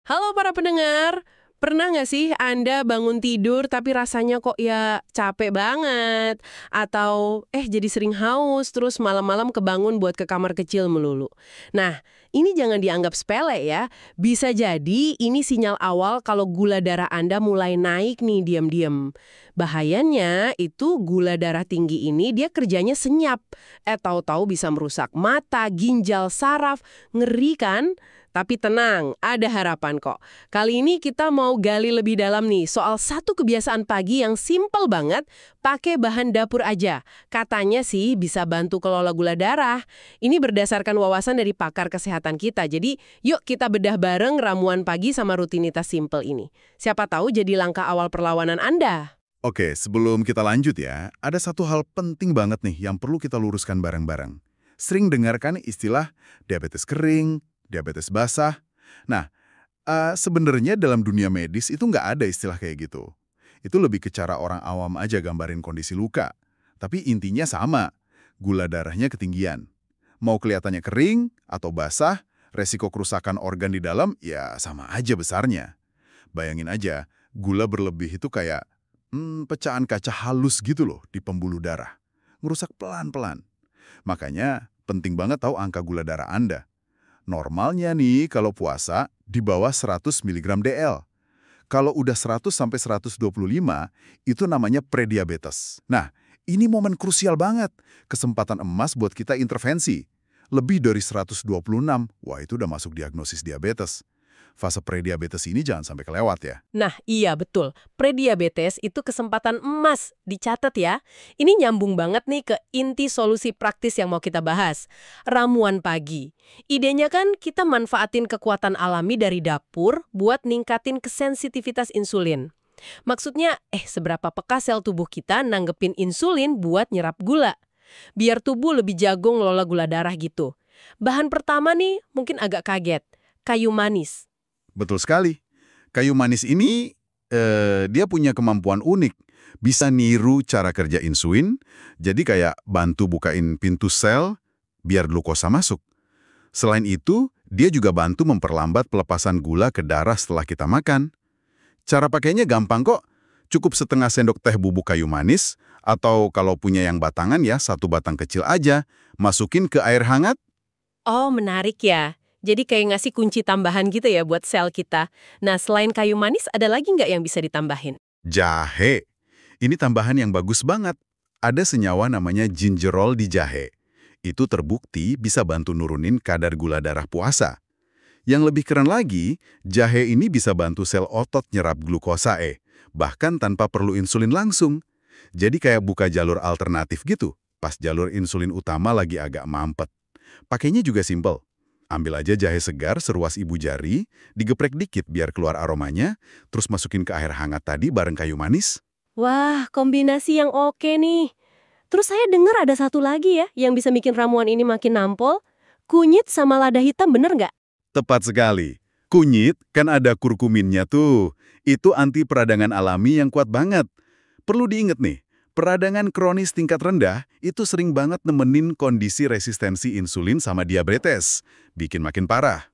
Halo para pendengar, pernah nggak sih Anda bangun tidur tapi rasanya kok ya capek banget? Atau jadi sering haus terus malam-malam kebangun buat ke kamar kecil melulu? Nah, ini jangan dianggap sepele ya. Bisa jadi ini sinyal awal kalau gula darah Anda mulai naik nih diam-diam. Bahayanya itu gula darah tinggi ini dia kerjanya senyap. Tahu-tahu bisa merusak mata, ginjal, saraf. Ngeri kan? Tapi tenang, ada harapan kok. Kali ini kita mau gali lebih dalam nih soal satu kebiasaan pagi yang simple banget, pakai bahan dapur aja. Katanya sih bisa bantu kelola gula darah. Ini berdasarkan wawasan dari pakar kesehatan kita. Jadi yuk kita bedah bareng ramuan pagi sama rutinitas simple ini. Siapa tahu jadi langkah awal perlawanan Anda. Oke, sebelum kita lanjut ya, ada satu hal penting banget nih yang perlu kita luruskan bareng-bareng. Sering dengarkan istilah diabetes kering, diabetes basah. Nah, sebenarnya dalam dunia medis itu nggak ada istilah kayak gitu. Itu lebih ke cara orang awam aja gambarin kondisi luka. Tapi intinya sama, gula darahnya ketinggian. Mau kelihatannya kering atau basah, resiko kerusakan organ di dalam ya sama aja besarnya. Bayangin aja, gula berlebih itu kayak pecahan kaca halus gitu loh di pembuluh darah. Ngerusak pelan-pelan. Makanya penting banget tahu angka gula darah Anda. Normalnya nih kalau puasa di bawah 100 mg DL. Kalau udah 100 sampai 125 itu namanya prediabetes. Nah, ini momen krusial banget. Kesempatan emas buat kita intervensi. Lebih dari 126, wah itu udah masuk diagnosis diabetes. Fase prediabetes ini jangan sampai kelewat ya. Nah, iya betul. Prediabetes itu kesempatan emas. Dicatat ya. Ini nyambung banget nih ke inti solusi praktis yang mau kita bahas. Ramuan pagi. Idenya kan kita manfaatin kekuatan alami dari dapur buat ningkatin kesensitivitas insulin. Maksudnya, seberapa peka sel tubuh kita nanggepin insulin buat nyerap gula. Biar tubuh lebih jago ngelola gula darah gitu. Bahan pertama nih mungkin agak kaget. Kayu manis. Betul sekali. Kayu manis ini, dia punya kemampuan unik. Bisa niru cara kerja insulin, jadi kayak bantu bukain pintu sel biar glukosa masuk. Selain itu, dia juga bantu memperlambat pelepasan gula ke darah setelah kita makan. Cara pakainya gampang kok. Cukup setengah sendok teh bubuk kayu manis, atau kalau punya yang batangan ya, satu batang kecil aja. Masukin ke air hangat. Oh, menarik ya. Jadi kayak ngasih kunci tambahan gitu ya buat sel kita. Nah, selain kayu manis, ada lagi nggak yang bisa ditambahin? Jahe. Ini tambahan yang bagus banget. Ada senyawa namanya gingerol di jahe. Itu terbukti bisa bantu nurunin kadar gula darah puasa. Yang lebih keren lagi, jahe ini bisa bantu sel otot nyerap glukosa bahkan tanpa perlu insulin langsung. Jadi kayak buka jalur alternatif gitu, pas jalur insulin utama lagi agak mampet. Pakainya juga simpel. Ambil aja jahe segar seruas ibu jari, digeprek dikit biar keluar aromanya, terus masukin ke air hangat tadi bareng kayu manis. Wah, kombinasi yang oke nih. Terus saya dengar ada satu lagi ya yang bisa bikin ramuan ini makin nampol. Kunyit sama lada hitam bener nggak? Tepat sekali. Kunyit kan ada kurkuminnya tuh. Itu anti peradangan alami yang kuat banget. Perlu diingat nih, peradangan kronis tingkat rendah itu sering banget nemenin kondisi resistensi insulin sama diabetes. Bikin makin parah.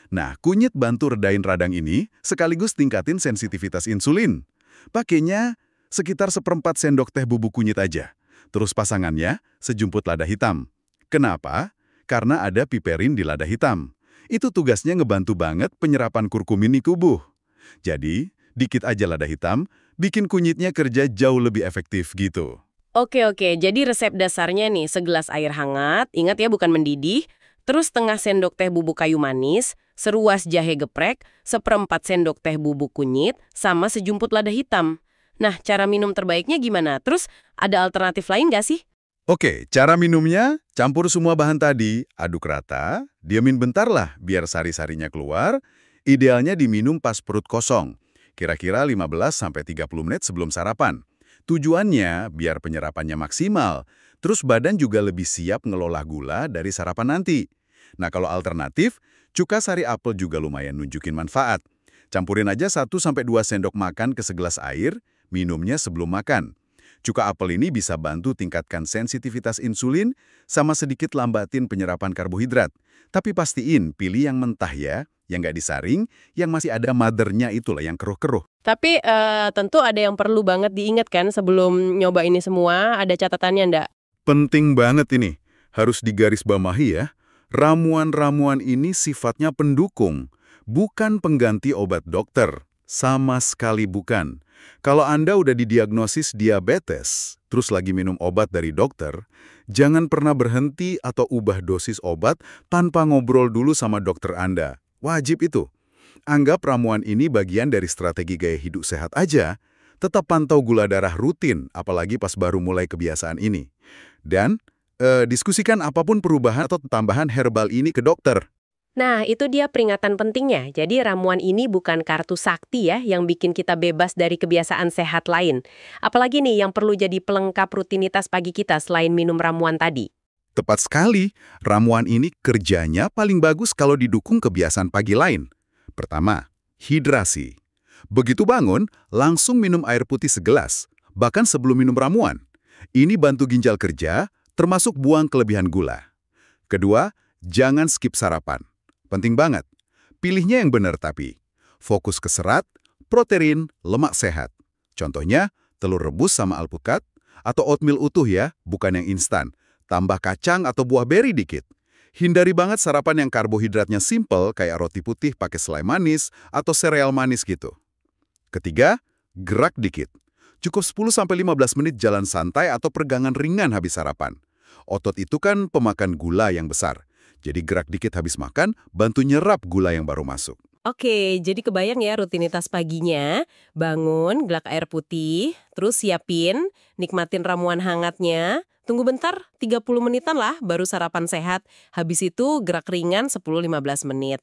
Nah, kunyit bantu redain radang ini sekaligus tingkatin sensitivitas insulin. Pakainya sekitar seperempat sendok teh bubuk kunyit aja. Terus pasangannya sejumput lada hitam. Kenapa? Karena ada piperin di lada hitam. Itu tugasnya ngebantu banget penyerapan kurkumin di tubuh. Jadi, dikit aja lada hitam, bikin kunyitnya kerja jauh lebih efektif gitu. Oke, jadi resep dasarnya nih segelas air hangat, ingat ya bukan mendidih, terus setengah sendok teh bubuk kayu manis, seruas jahe geprek, seperempat sendok teh bubuk kunyit, sama sejumput lada hitam. Nah, cara minum terbaiknya gimana? Terus ada alternatif lain nggak sih? Oke, cara minumnya, campur semua bahan tadi, aduk rata, diamin bentar lah biar sari-sarinya keluar. Idealnya diminum pas perut kosong, kira-kira 15-30 menit sebelum sarapan. Tujuannya biar penyerapannya maksimal, terus badan juga lebih siap ngelola gula dari sarapan nanti. Nah kalau alternatif, cuka sari apel juga lumayan nunjukin manfaat. Campurin aja 1-2 sendok makan ke segelas air, minumnya sebelum makan. Cuka apel ini bisa bantu tingkatkan sensitivitas insulin sama sedikit lambatin penyerapan karbohidrat. Tapi pastiin pilih yang mentah ya, yang nggak disaring, yang masih ada mothernya itulah yang keruh-keruh. Tapi tentu ada yang perlu banget diingat kan sebelum nyoba ini semua, ada catatannya ndak? Penting banget ini, harus digarisbawahi ya. Ramuan-ramuan ini sifatnya pendukung, bukan pengganti obat dokter. Sama sekali bukan. Kalau Anda udah didiagnosis diabetes, terus lagi minum obat dari dokter, jangan pernah berhenti atau ubah dosis obat tanpa ngobrol dulu sama dokter Anda. Wajib itu. Anggap ramuan ini bagian dari strategi gaya hidup sehat aja. Tetap pantau gula darah rutin, apalagi pas baru mulai kebiasaan ini. Dan diskusikan apapun perubahan atau tambahan herbal ini ke dokter. Nah, itu dia peringatan pentingnya. Jadi ramuan ini bukan kartu sakti ya yang bikin kita bebas dari kebiasaan sehat lain. Apalagi nih yang perlu jadi pelengkap rutinitas pagi kita selain minum ramuan tadi. Tepat sekali, ramuan ini kerjanya paling bagus kalau didukung kebiasaan pagi lain. Pertama, hidrasi. Begitu bangun, langsung minum air putih segelas, bahkan sebelum minum ramuan. Ini bantu ginjal kerja, termasuk buang kelebihan gula. Kedua, jangan skip sarapan. Penting banget. Pilihnya yang benar tapi. Fokus ke serat, protein, lemak sehat. Contohnya, telur rebus sama alpukat, atau oatmeal utuh ya, bukan yang instan. Tambah kacang atau buah beri dikit. Hindari banget sarapan yang karbohidratnya simple kayak roti putih pakai selai manis atau sereal manis gitu. Ketiga, gerak dikit. Cukup 10-15 menit jalan santai atau peregangan ringan habis sarapan. Otot itu kan pemakan gula yang besar. Jadi gerak dikit habis makan, bantu nyerap gula yang baru masuk. Oke, jadi kebayang ya rutinitas paginya, bangun, gelak air putih, terus siapin, nikmatin ramuan hangatnya, tunggu bentar, 30 menitan lah baru sarapan sehat, habis itu gerak ringan 10-15 menit.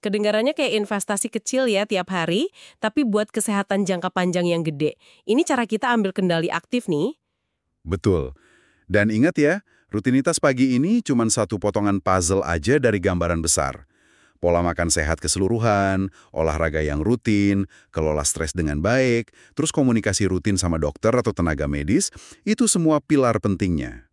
Kedengarannya kayak investasi kecil ya tiap hari, tapi buat kesehatan jangka panjang yang gede. Ini cara kita ambil kendali aktif nih. Betul. Dan ingat ya, rutinitas pagi ini cuma satu potongan puzzle aja dari gambaran besar. Pola makan sehat keseluruhan, olahraga yang rutin, kelola stres dengan baik, terus komunikasi rutin sama dokter atau tenaga medis, itu semua pilar pentingnya.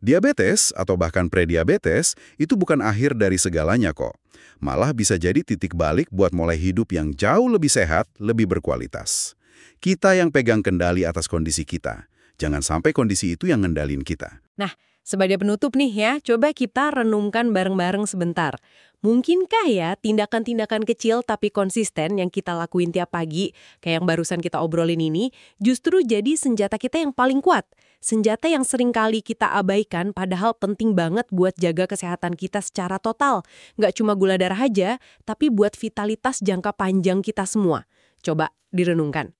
Diabetes atau bahkan prediabetes itu bukan akhir dari segalanya kok. Malah bisa jadi titik balik buat mulai hidup yang jauh lebih sehat, lebih berkualitas. Kita yang pegang kendali atas kondisi kita. Jangan sampai kondisi itu yang ngendalin kita. Nah, sebagai penutup nih ya, coba kita renungkan bareng-bareng sebentar. Mungkinkah ya tindakan-tindakan kecil tapi konsisten yang kita lakuin tiap pagi, kayak yang barusan kita obrolin ini, justru jadi senjata kita yang paling kuat. Senjata yang sering kali kita abaikan padahal penting banget buat jaga kesehatan kita secara total. Nggak cuma gula darah aja, tapi buat vitalitas jangka panjang kita semua. Coba direnungkan.